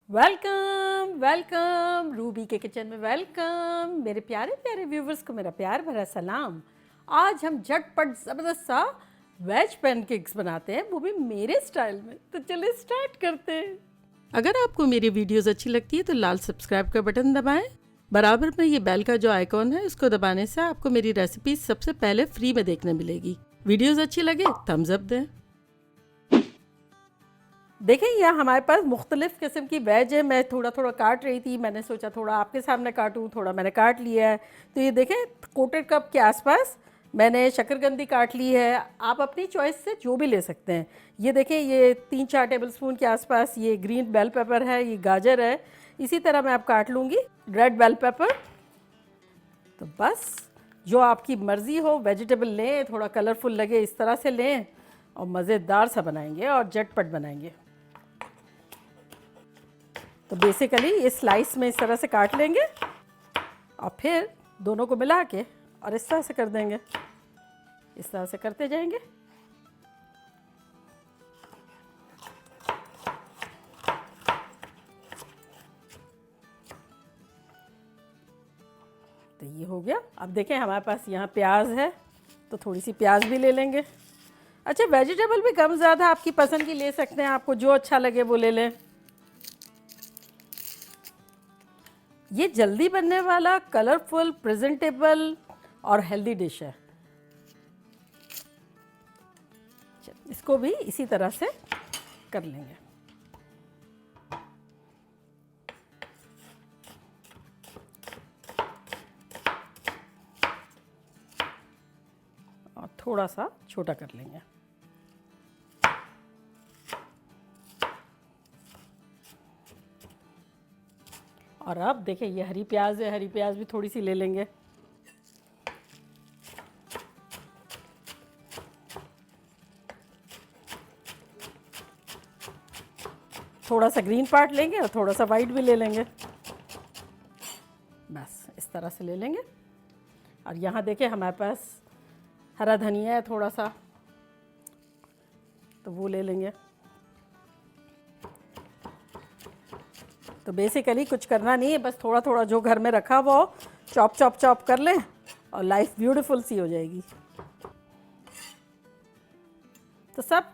Welcome welcome Ruby के kitchen में welcome मेरे प्यारे प्यारे व्यूवर्स को मेरा प्यार भरा सलाम। आज हम झटपट ज़बरदस्त सा वेज पैनकेक्स बनाते हैं, वो भी मेरे स्टाइल में। तो चलिए स्टार्ट करते हैं। अगर आपको मेरी वीडियोस अच्छी लगती है तो लाल सब्सक्राइब का बटन दबाएं। बराबर में ये बेल का जो आइकॉन है उसको दबाने से आपको मेरी रेसिपीज सबसे पहले फ्री में देखने मिलेगी। वीडियोस अच्छी लगे थम्स अप दें। देखें यहाँ हमारे पास मुख्तलिफ़ किस्म की वेज है। मैं थोड़ा थोड़ा काट रही थी, मैंने सोचा थोड़ा आपके सामने काटूँ, थोड़ा मैंने काट लिया है। तो ये देखें कोटेड कप के आसपास मैंने शकरकंदी काट ली है। आप अपनी चॉइस से जो भी ले सकते हैं। ये देखें ये 3-4 टेबलस्पून के आसपास ये ग्रीन बेल पेपर है, ये गाजर है। इसी तरह मैं अब काट लूँगी रेड बेल पेपर। तो बस जो आपकी मर्ज़ी हो वेजिटेबल लें, थोड़ा कलरफुल लगे इस तरह से लें और मज़ेदार सा बनाएंगे और झटपट बनाएंगे। तो बेसिकली ये स्लाइस में इस तरह से काट लेंगे और फिर दोनों को मिला के और इस तरह से कर देंगे। इस तरह से करते जाएंगे। तो ये हो गया। अब देखें हमारे पास यहाँ प्याज है तो थोड़ी सी प्याज भी ले लेंगे। अच्छा, वेजिटेबल भी कम ज़्यादा आपकी पसंद की ले सकते हैं, आपको जो अच्छा लगे वो ले लें। ये जल्दी बनने वाला कलरफुल प्रेजेंटेबल और हेल्दी डिश है। इसको भी इसी तरह से कर लेंगे। और थोड़ा सा छोटा कर लेंगे। और अब देखिए ये हरी प्याज है, हरी प्याज भी थोड़ी सी ले लेंगे। थोड़ा सा ग्रीन पार्ट लेंगे और थोड़ा सा वाइट भी ले लेंगे। बस इस तरह से ले लेंगे। और यहाँ देखिए हमारे पास हरा धनिया है थोड़ा सा, तो वो ले लेंगे। तो बेसिकली कुछ करना नहीं है, बस थोड़ा थोड़ा जो घर में रखा हुआ हो चॉप चॉप चॉप कर लें और लाइफ ब्यूटीफुल सी हो जाएगी। तो सब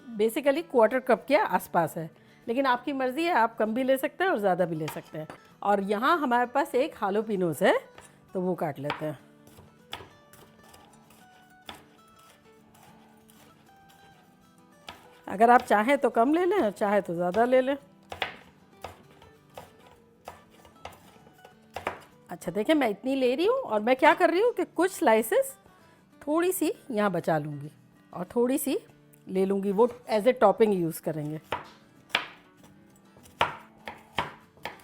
बेसिकली क्वार्टर कप के आसपास है, लेकिन आपकी मर्ज़ी है, आप कम भी ले सकते हैं और ज़्यादा भी ले सकते हैं। और यहाँ हमारे पास एक हालोपिनोस है तो वो काट लेते हैं। अगर आप चाहें तो कम ले लें और चाहे तो ज़्यादा ले लें। अच्छा देखें मैं इतनी ले रही हूँ और मैं क्या कर रही हूँ कि कुछ स्लाइसेस थोड़ी सी यहाँ बचा लूँगी और थोड़ी सी ले लूँगी, वो एज ए टॉपिंग यूज़ करेंगे।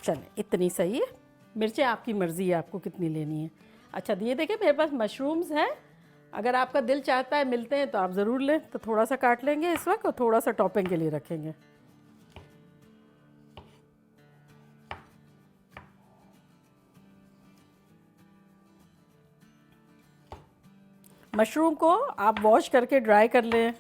चलें इतनी सही है। मिर्चें आपकी मर्ज़ी है आपको कितनी लेनी है। अच्छा ये देखें मेरे पास मशरूम्स हैं, अगर आपका दिल चाहता है मिलते हैं तो आप ज़रूर लें। तो थोड़ा सा काट लेंगे इस वक्त और थोड़ा सा टॉपिंग के लिए रखेंगे। मशरूम को आप वॉश करके ड्राई कर लें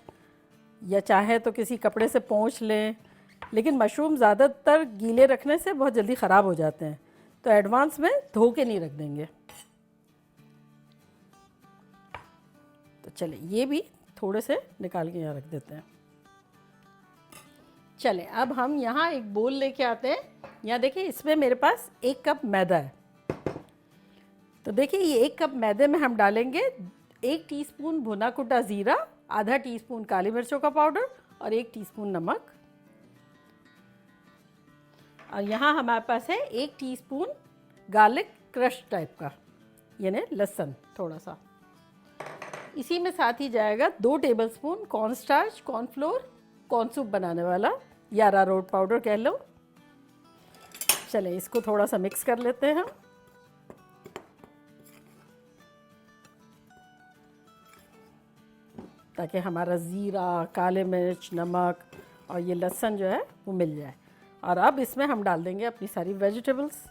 या चाहे तो किसी कपड़े से पोंछ लें, लेकिन मशरूम ज़्यादातर गीले रखने से बहुत जल्दी ख़राब हो जाते हैं, तो एडवांस में धो के नहीं रख देंगे। तो चले ये भी थोड़े से निकाल के यहाँ रख देते हैं। चलें अब हम यहाँ एक बोल लेके आते हैं। यहाँ देखिए इसमें मेरे पास 1 कप मैदा है। तो देखिए ये 1 कप मैदे में हम डालेंगे 1 टीस्पून भुना कुटा ज़ीरा, आधा टीस्पून काली मिर्चों का पाउडर और 1 टीस्पून नमक। और यहाँ हमारे पास है 1 टीस्पून गार्लिक क्रश टाइप का, यानी लहसुन थोड़ा सा। इसी में साथ ही जाएगा 2 tablespoon cornstarch, cornflour, corn soup बनाने वाला या अरारोट पाउडर कह लो। चलें इसको थोड़ा सा मिक्स कर लेते हैं हम। ताकि हमारा ज़ीरा, काले मिर्च, नमक और ये लहसुन जो है वो मिल जाए। और अब इसमें हम डाल देंगे अपनी सारी वेजिटेबल्स।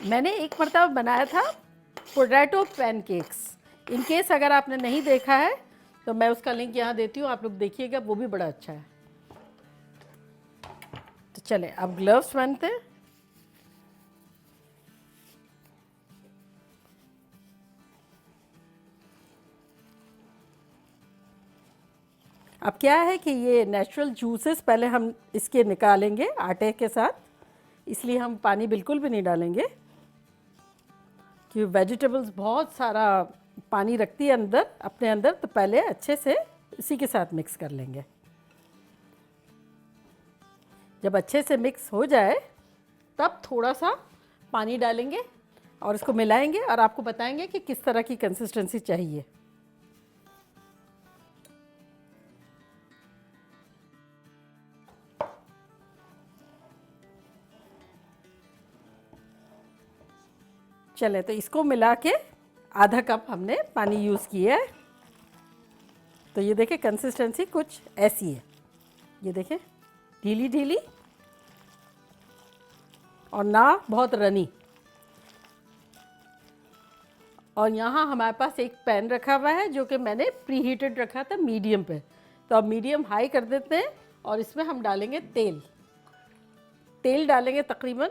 मैंने एक मरतबा बनाया था पोटैटो पैनकेक्स। इन केस अगर आपने नहीं देखा है तो मैं उसका लिंक यहाँ देती हूँ, आप लोग देखिएगा, वो भी बड़ा अच्छा है। तो चले अब ग्लव्स पहनते हैं। अब क्या है कि ये नेचुरल जूसेस पहले हम इसके निकालेंगे आटे के साथ, इसलिए हम पानी बिल्कुल भी नहीं डालेंगे, क्योंकि वेजिटेबल्स बहुत सारा पानी रखती है अंदर अपने अंदर, तो पहले अच्छे से इसी के साथ मिक्स कर लेंगे। जब अच्छे से मिक्स हो जाए तब थोड़ा सा पानी डालेंगे और इसको मिलाएंगे और आपको बताएंगे कि किस तरह की कंसिस्टेंसी चाहिए। चले तो इसको मिला के आधा कप हमने पानी यूज़ किया है। तो ये देखें कंसिस्टेंसी कुछ ऐसी है, ये देखें ढीली ढीली और ना बहुत रनी। और यहाँ हमारे पास एक पैन रखा हुआ है जो कि मैंने प्री हीटेड रखा था मीडियम पे। तो अब मीडियम हाई कर देते हैं और इसमें हम डालेंगे तेल। तेल डालेंगे तकरीबन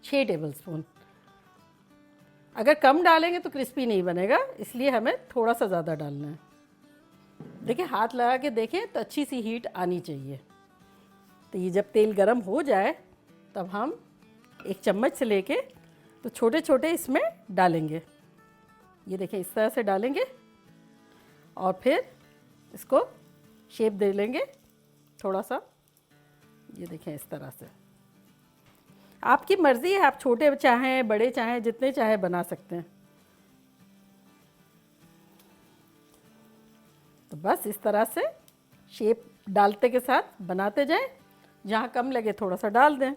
6 टेबलस्पून। अगर कम डालेंगे तो क्रिस्पी नहीं बनेगा, इसलिए हमें थोड़ा सा ज़्यादा डालना है। देखिए हाथ लगा के देखें तो अच्छी सी हीट आनी चाहिए। तो ये जब तेल गरम हो जाए तब हम एक चम्मच से लेके तो छोटे छोटे इसमें डालेंगे। ये देखें इस तरह से डालेंगे और फिर इसको शेप दे लेंगे थोड़ा सा। ये देखें इस तरह से, आपकी मर्ज़ी है, आप छोटे चाहें बड़े चाहें जितने चाहे बना सकते हैं। तो बस इस तरह से शेप डालते के साथ बनाते जाएं, जहाँ कम लगे थोड़ा सा डाल दें।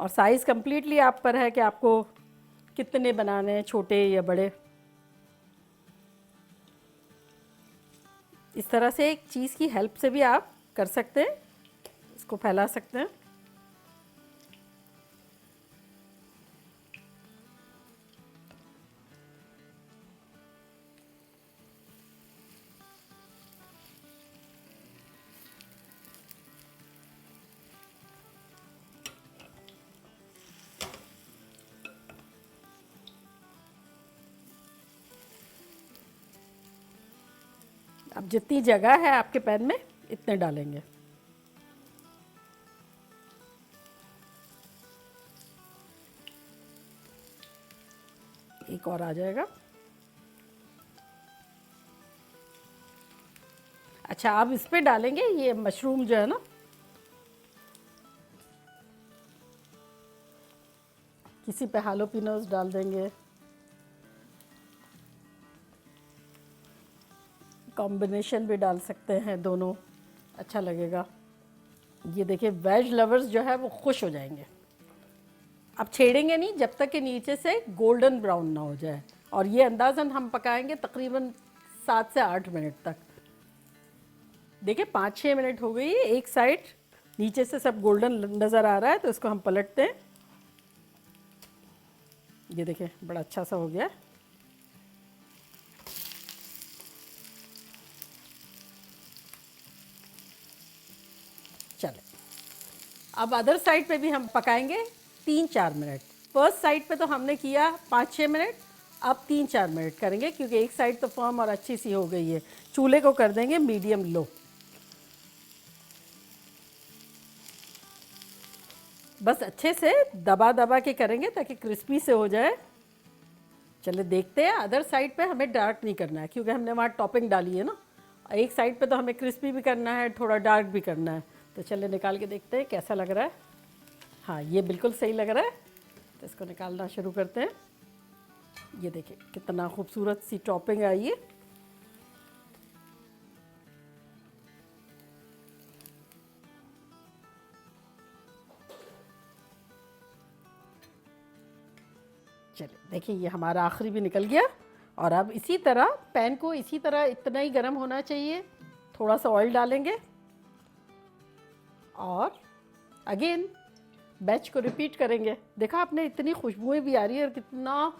और साइज़ कम्प्लीटली आप पर है कि आपको कितने बनाने हैं, छोटे या बड़े। इस तरह से एक चीज़ की हेल्प से भी आप कर सकते हैं, इसको फैला सकते हैं। अब जितनी जगह है आपके पैन में इतने डालेंगे। एक और आ जाएगा। अच्छा अब इस पे डालेंगे ये मशरूम जो है ना, किसी पे हालोपिनोस डाल देंगे, कॉम्बिनेशन भी डाल सकते हैं, दोनों अच्छा लगेगा। ये देखिए वेज लवर्स जो है वो खुश हो जाएंगे। अब छेड़ेंगे नहीं जब तक कि नीचे से गोल्डन ब्राउन ना हो जाए। और ये अंदाज़न हम पकाएंगे तकरीबन 7 से 8 मिनट तक। देखिए 5-6 मिनट हो गई, एक साइड नीचे से सब गोल्डन नज़र आ रहा है, तो इसको हम पलटते हैं। ये देखिए बड़ा अच्छा सा हो गया। चले अब अदर साइड पे भी हम पकाएंगे 3-4 मिनट। फर्स्ट साइड पे तो हमने किया 5-6 मिनट, अब 3-4 मिनट करेंगे क्योंकि एक साइड तो फर्म और अच्छी सी हो गई है। चूल्हे को कर देंगे मीडियम लो। बस अच्छे से दबा दबा के करेंगे ताकि क्रिस्पी से हो जाए। चले देखते हैं, अदर साइड पे हमें डार्क नहीं करना है क्योंकि हमने वहाँ टॉपिंग डाली है ना। एक साइड पे तो हमें क्रिस्पी भी करना है, थोड़ा डार्क भी करना है। तो चले निकाल के देखते हैं कैसा लग रहा है। हाँ ये बिल्कुल सही लग रहा है, तो इसको निकालना शुरू करते हैं। ये देखिए कितना खूबसूरत सी टॉपिंग आई है। चलिए देखिए ये हमारा आखिरी भी निकल गया। और अब इसी तरह पैन को इसी तरह इतना ही गर्म होना चाहिए। थोड़ा सा ऑयल डालेंगे और अगेन बैच को रिपीट करेंगे। देखा आपने, इतनी खुशबुएं भी आ रही है और कितना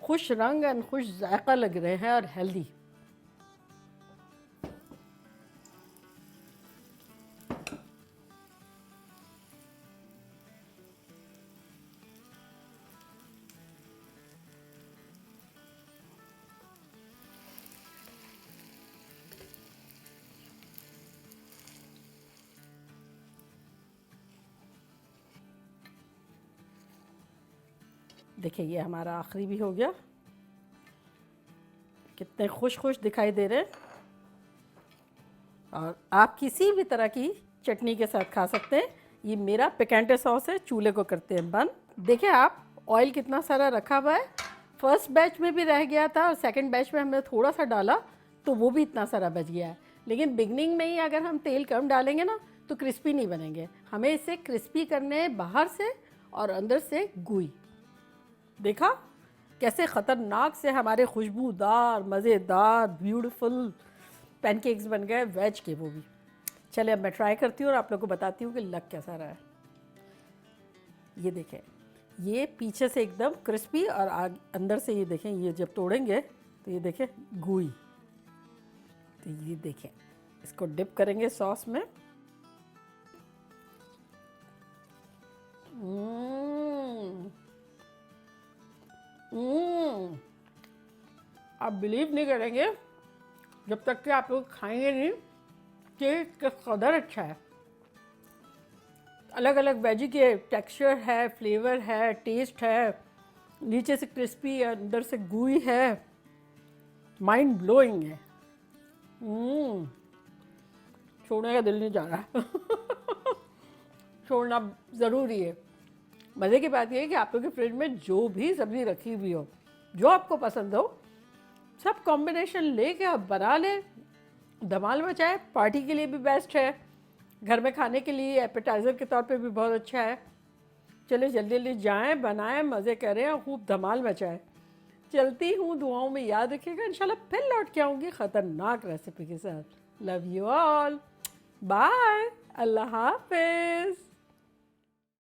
खुश रंग और खुश जायका लग रहे हैं और हेल्दी। देखिए ये हमारा आखिरी भी हो गया। कितने खुश खुश दिखाई दे रहे हैं। और आप किसी भी तरह की चटनी के साथ खा सकते हैं। ये मेरा पिकेंटे सॉस है, चूल्हे को करते हैं बंद। देखिए आप, ऑयल कितना सारा रखा हुआ है। फर्स्ट बैच में भी रह गया था और सेकंड बैच में हमने थोड़ा सा डाला तो वो भी इतना सारा बच गया है। लेकिन बिगनिंग में ही अगर हम तेल कम डालेंगे ना तो क्रिस्पी नहीं बनेंगे। हमें इसे क्रिस्पी करने बाहर से और अंदर से गुई। देखा कैसे ख़तरनाक से हमारे खुशबूदार मज़ेदार ब्यूटीफुल पैनकेक्स बन गए वेज के, वो भी। चले अब मैं ट्राई करती हूँ और आप लोगों को बताती हूँ कि लग कैसा रहा है। ये देखें, ये पीछे से एकदम क्रिस्पी और अंदर से ये देखें, ये जब तोड़ेंगे तो ये देखें गुई। तो ये देखें, इसको डिप करेंगे सॉस में। आप बिलीव नहीं करेंगे जब तक कि आप लोग खाएंगे नहीं कि किस कदर अच्छा है। अलग अलग वेजी के टेक्सचर है, फ्लेवर है, टेस्ट है, नीचे से क्रिस्पी अंदर से गूई है, माइंड ब्लोइंग है। छोड़ने का दिल नहीं जा रहा छोड़ना ज़रूरी है। मज़े की बात यह है कि आप लोग के फ्रिज में जो भी सब्ज़ी रखी हुई हो, जो आपको पसंद हो, सब कॉम्बिनेशन लेके आप बना लें, धमाल मचाए। पार्टी के लिए भी बेस्ट है, घर में खाने के लिए एपेटाइज़र के तौर पे भी बहुत अच्छा है। चलिए जल्दी जल्दी जाएं, बनाएं, मज़े करें और खूब धमाल मचाएं। चलती हूँ, दुआओं में याद रखिएगा। इंशाल्लाह फिर लौट के आऊँगी ख़तरनाक रेसिपी के साथ। लव यू ऑल, बाय, अल्लाह हाफिज़।